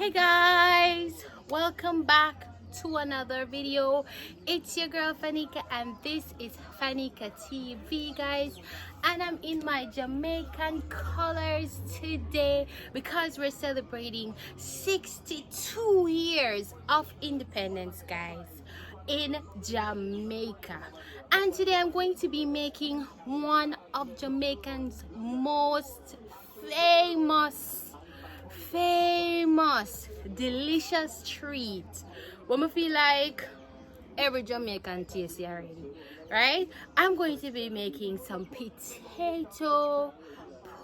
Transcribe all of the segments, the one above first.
Hey guys, welcome back to another video. It's your girl Fanika and this is Fanika TV, guys, and I'm in my Jamaican colors today because we're celebrating 62 years of independence, guys, in Jamaica. And today I'm going to be making one of Jamaican's most famous delicious treat when we feel like every Jamaican tastes it already, right? I'm going to be making some potato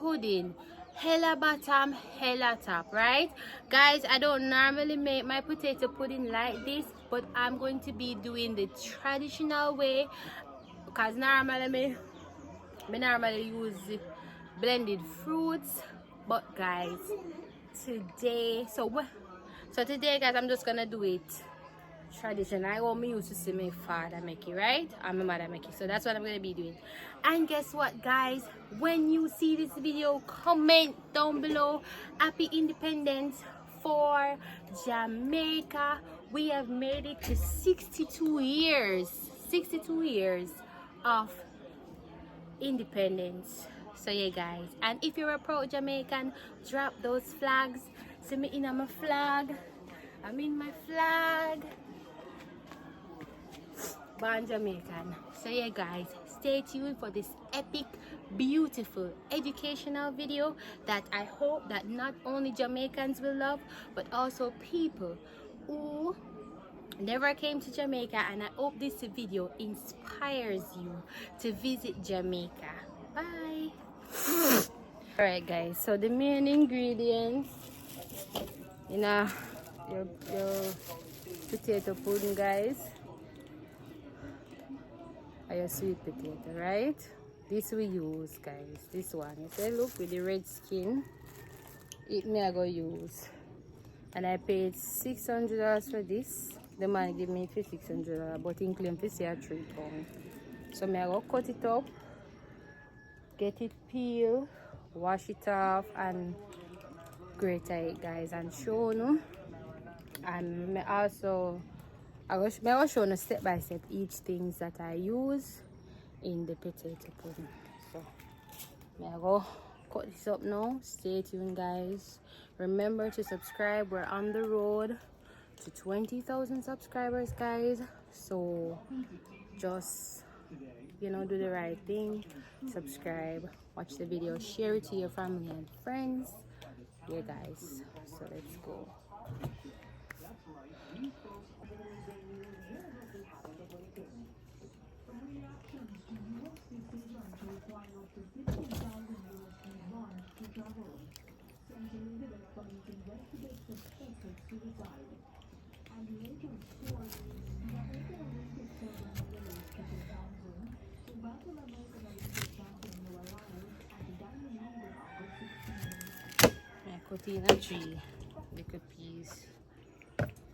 pudding, hella bottom hella top, right guys? I don't normally make my potato pudding like this, but I'm going to be doing the traditional way because normally I normally use blended fruits, but guys, today today, guys, I'm just gonna do it traditional. I want me used to see my father make it, right, and my mother make it, so that's what I'm gonna be doing. And guess what, guys, when you see this video, comment down below happy independence for Jamaica. We have made it to 62 years of independence. So yeah, guys, and if you're a proud Jamaican, drop those flags. See me in my flag. I'm in my flag. Born Jamaican. So yeah, guys, stay tuned for this epic, beautiful, educational video that I hope that not only Jamaicans will love, but also people who never came to Jamaica, and I hope this video inspires you to visit Jamaica. Bye. Alright guys, so the main ingredients in your potato pudding, guys, are your sweet potato, right? This we use, guys, this one. You say look with the red skin, it me I go use, and I paid $600 for this. The man give me for $600, but in claim for say 3 pounds. So me I go cut it up, get it peeled, wash it off, and grate it, guys, and show you. And me also I will show you step by step each things that I use in the potato pudding. So me I go cut this up now. Stay tuned, guys. Remember to subscribe. We're on the road to 20,000 subscribers, guys, so just do the right thing. Subscribe, watch the video, share it to your family and friends. Yeah, guys, so let's go. I cut in a 3 little piece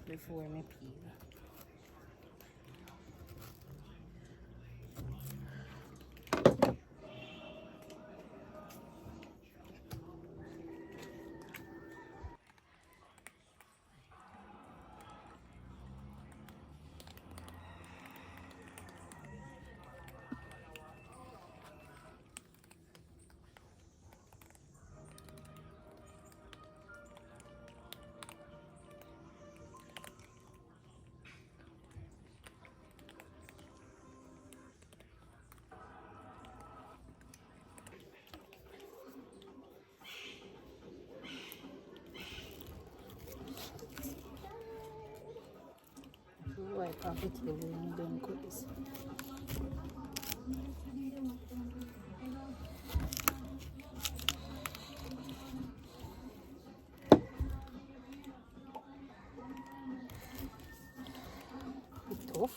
before me peel. Wipe off the table when you don't cook this. It's tough.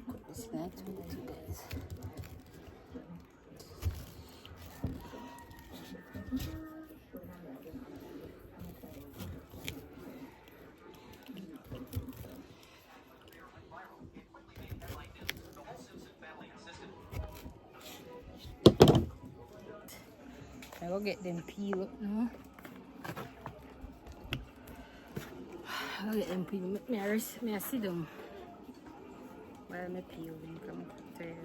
Cook this next with you guys. I will get them peel up now. I'll get them peel. May I sit down while I peel them. Come tired.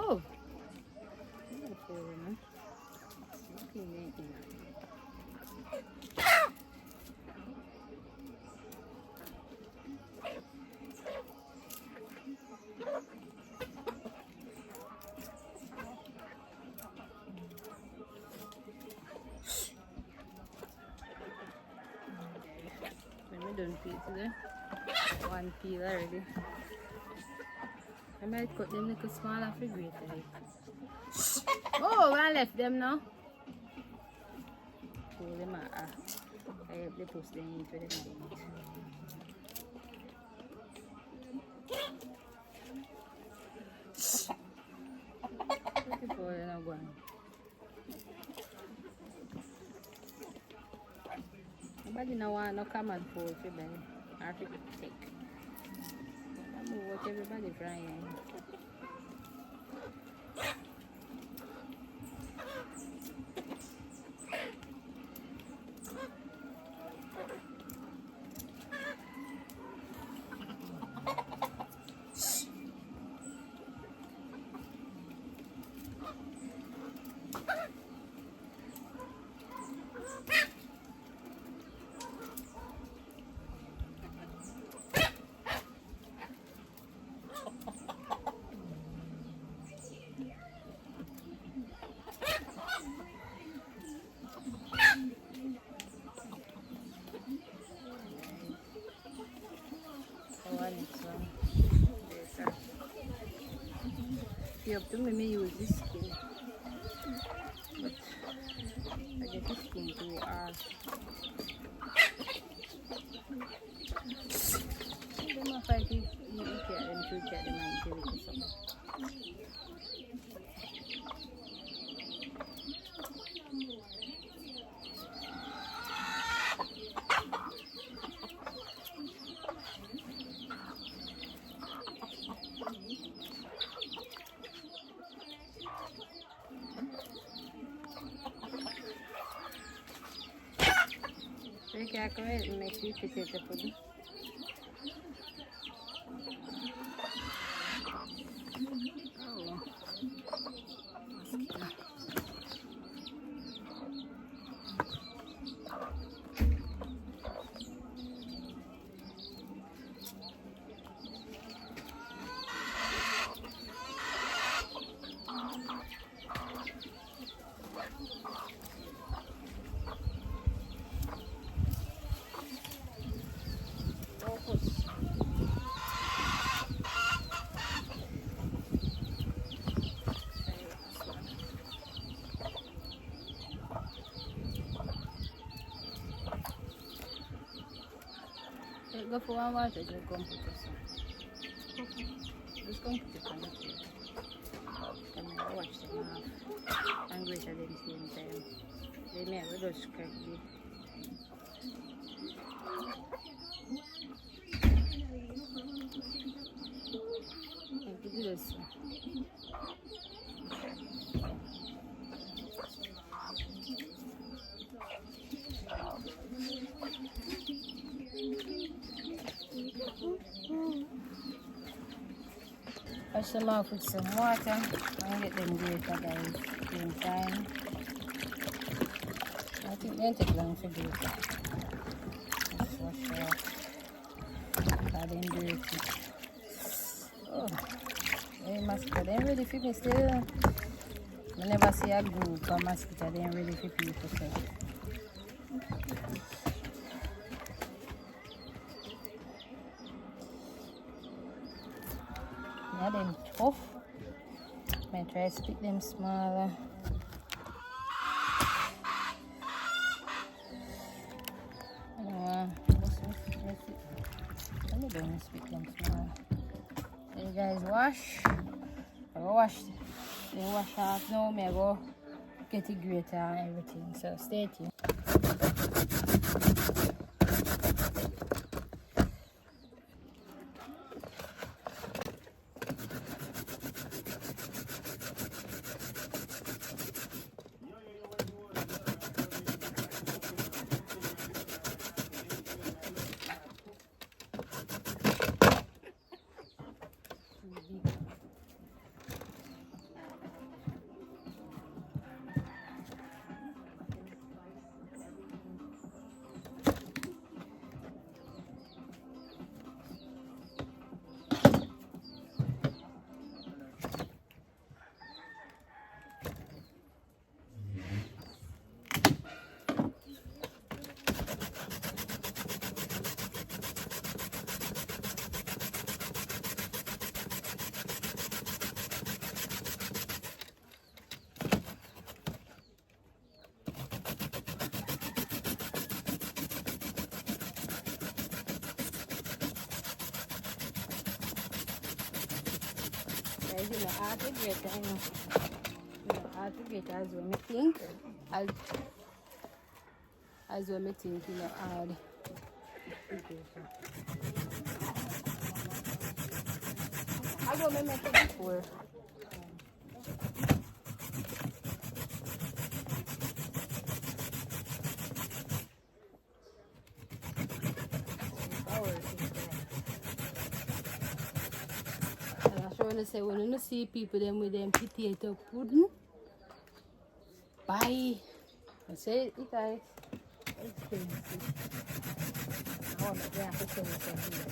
Oh! When we done peel today, one peel already. I might cut them little smaller for greater. Oh, I left them now. Pull them out. I have to push them into the night. Before you're not going. Nobody no want no common food for them. I think it's thick. I move what everybody frying. You have to maybe use this skin, but I get this skin too hard. I don't know if I can look at them, look at them and give it to someone. So you can correct and make sweet potato pudding. Oh, go for one water, just come put it. Just come put it on the plate. And I watch them off and grate at the same time. They make a little scratchy. And to do this. Wash them off with some water and get them grated guys. Same time. I think they take long to grate. Just wash off. Add them grated. Oh, they mosquito. They ready for me still. I never see a group of mosquito. They ready for people. Yeah, them tough. I try to split them smaller. Let me don't split them smaller. So you guys wash. I go wash. Then wash off now. I go get it grater and everything. So stay tuned. Guys, you know, hard to get, I know. You know, hard to get as well. I think, as well, I think, you know, hard. I go make it before. I say when you see people them with them potato pudding, buy. I say it is expensive. Oh, they have to sell it here.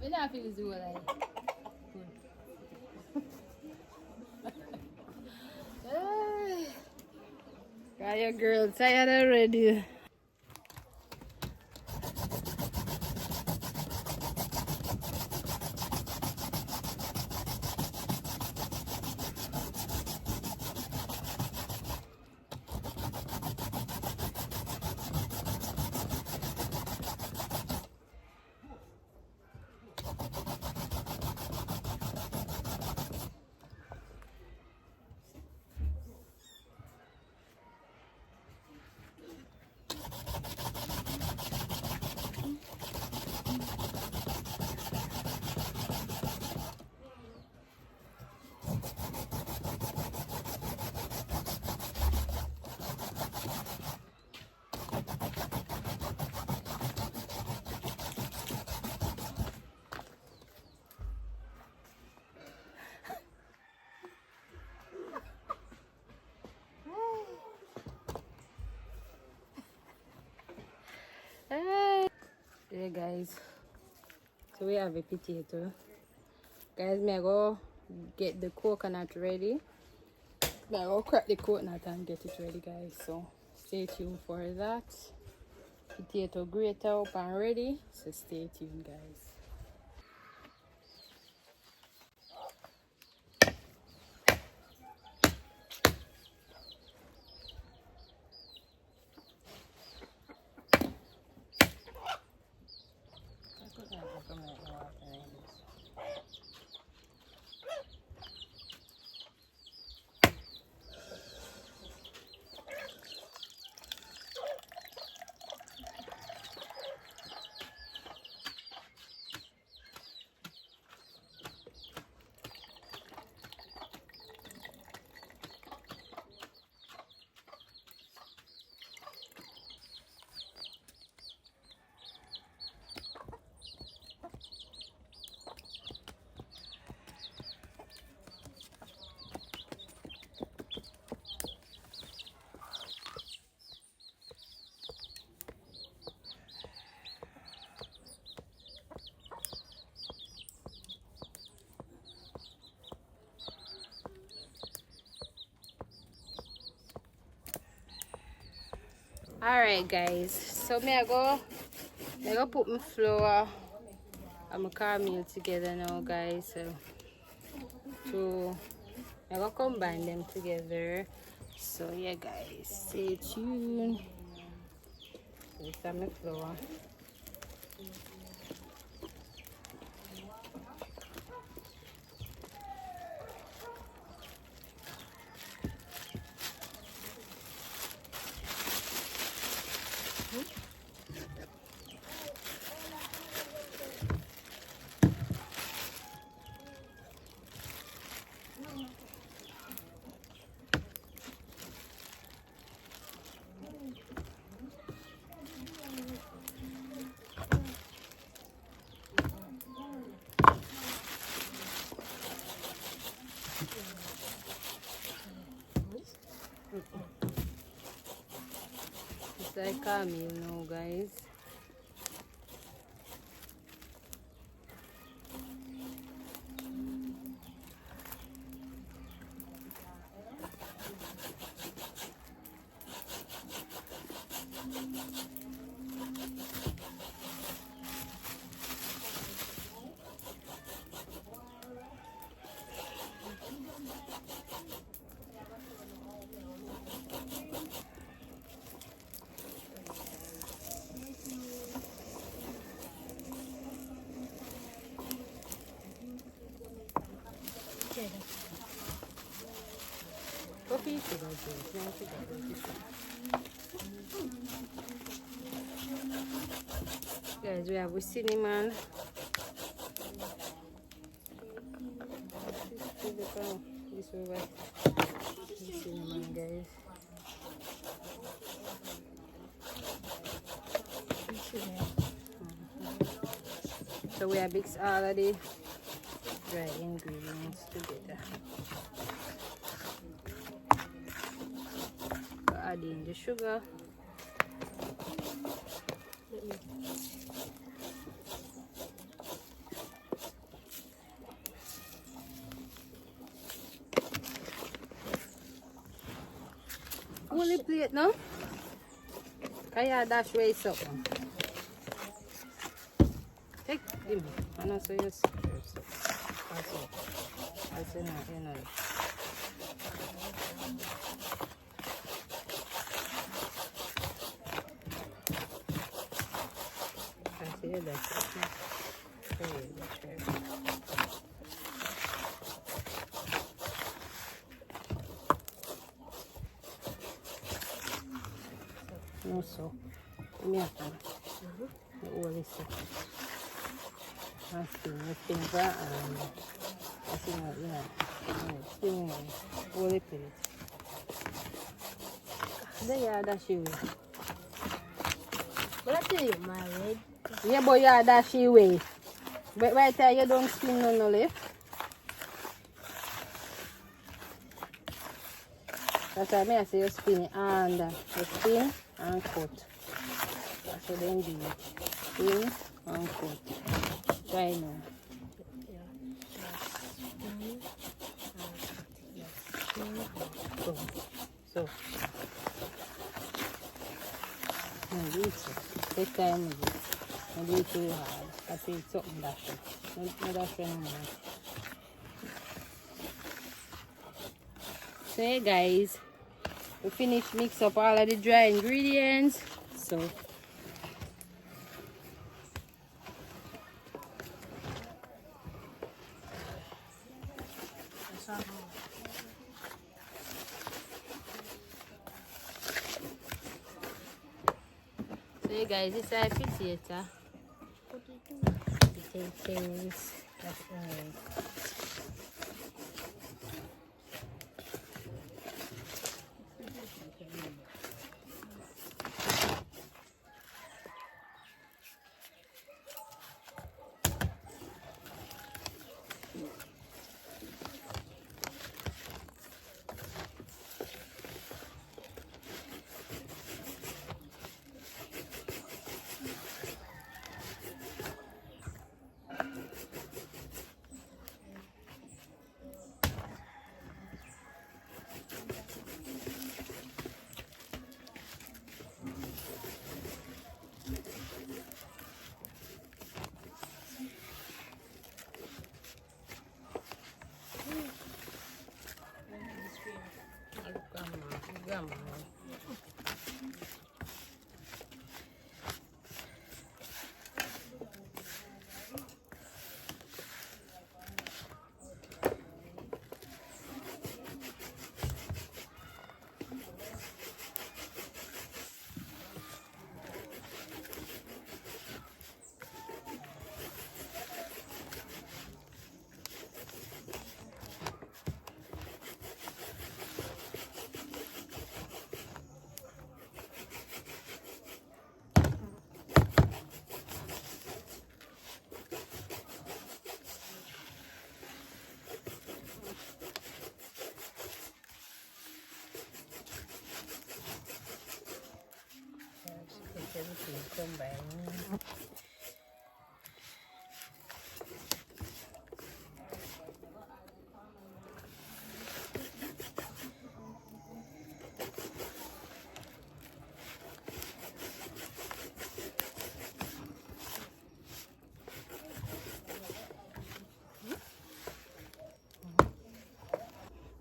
We not feel zoo like. Got your girl tired already. guys, so we have a potato. Guys, me I go get the coconut ready. Me I go crack the coconut and get it ready, guys. So stay tuned for that. Potato grater up and ready. So stay tuned, guys. Alright, guys, so I go put my flour and my cornmeal together now, guys. So I go combine them together. So yeah, guys, stay tuned. This is my flour. It's like cornmeal now, guys. Coffee sugar juice, no sugar juice. Guys, we have a cinnamon. This way, cinnamon, guys. So we have mixed all of the dry ingredients together. Add in the sugar. Only plate now. Can you dash away something? Take them. I know so you see. That's enough, you know. No, so me have to all this I spin that and I think spin all the plate. There you dash you. But I tell you, my red. Yeah, but you dash you way. But right there you don't spin no left. That's why I say you spin it and you spin and cut. That's what they do. Spin 1 foot. Try now. So. No, do it. Take time with it. Don't do it too hard. I see it's something dashing. No dashing no more. So hey guys, we finished mix up all of the dry ingredients. So hey guys, this is a potato. Potatoes. That's right. Grandma. Everything combined.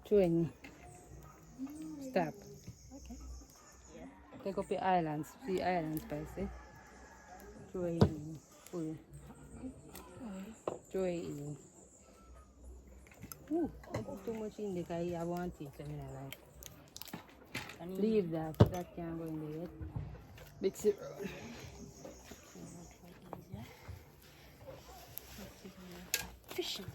Twin. Stop. Okay. Yeah. Take up your islands. See islands, spicy. Throw it in. Full. Throw it in. Ooh, don't put too much in there because I want it. So I like. Leave that. That can't go in there yet. Mix it around. Fishing.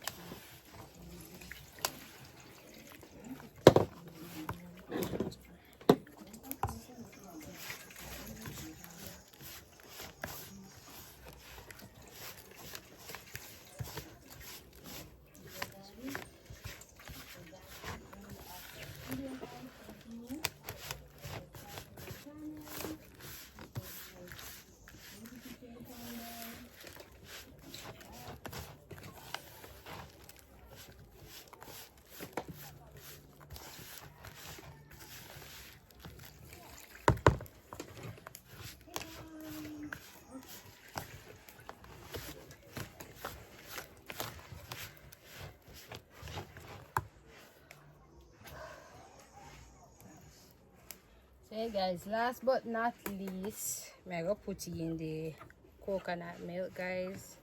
Hey guys, last but not least, I'm gonna put it in the coconut milk, guys.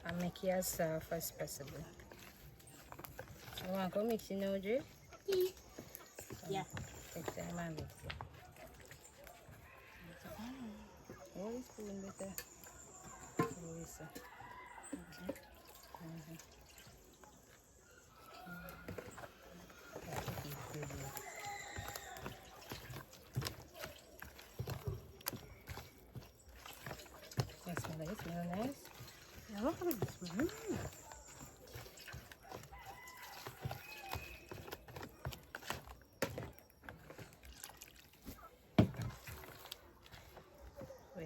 And make it as soft as possible. I want to mix it now, Jay? Yeah. Take time and mix it. Hold the spoon better. It smells nice. Yeah, look at this one.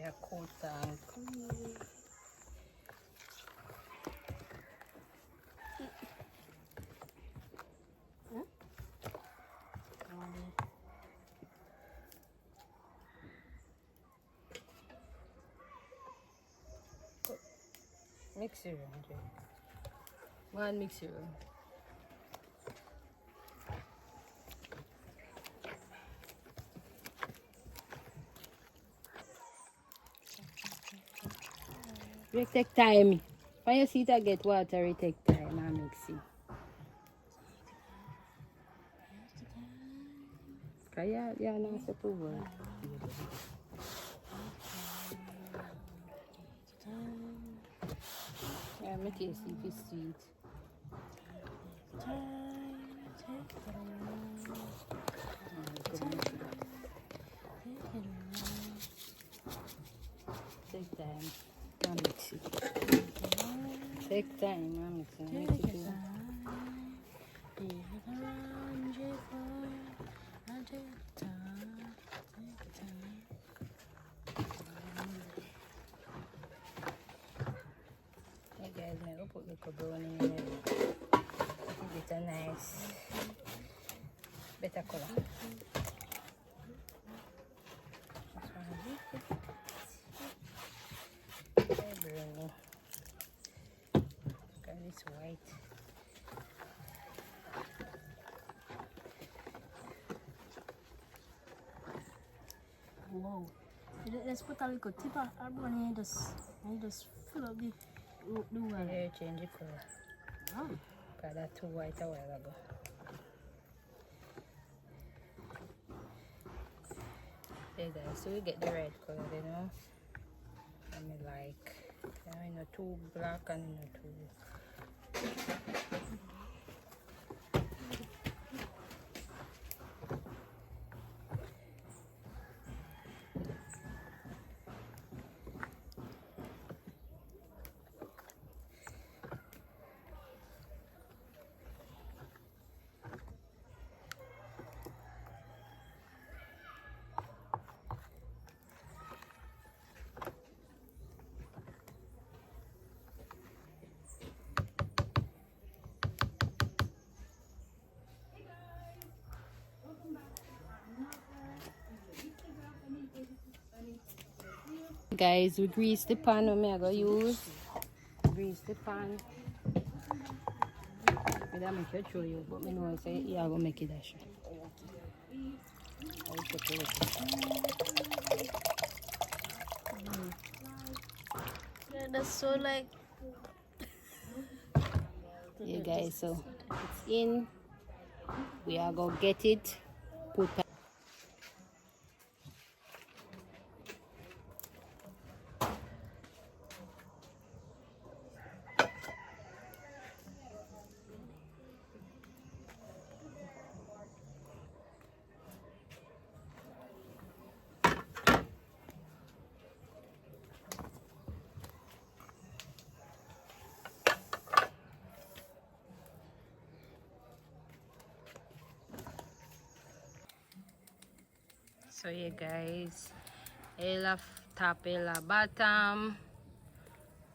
a coat tank. Mix it around, Jake. One mix it around. It take time. When you see it get water, it take time and mix it. Yeah, no, it's too well. Yeah, make it see if it's sweet. Take time. I'll mix it. Take time, I'll mix it. Hey guys, I'm gonna put the brownie in there. Give it a nice, better color. Brownie. Look at this white. Wow. Let's put a little tip of brownie and just fill up the one. Here, change the color. Oh. Because that's too white a while ago. There guys, so we get the red color, you know. And me like, you know, too black and not too. Guys, we grease the pan. I'm gonna use grease the pan. I don't make it show you, but I know I say yeah, I'm gonna make it that show. Yeah, that's so like. Yeah, guys, so it's in. We are gonna get it. Put. So yeah guys, Ella top, Ella bottom.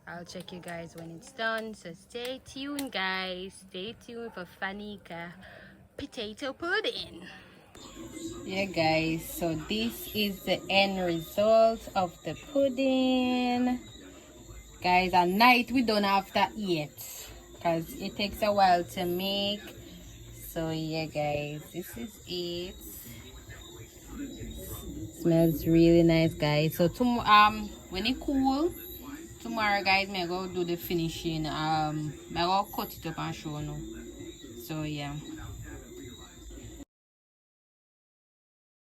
I'll check you guys when it's done. So stay tuned guys. Stay tuned for Fanika potato pudding. Yeah guys, so this is the end result of the pudding. Guys, at night we don't have to eat because it takes a while to make. So yeah guys, this is it. Smells really nice guys. So when it cool tomorrow guys, I go do the finishing. I go cut it up and show you. So yeah.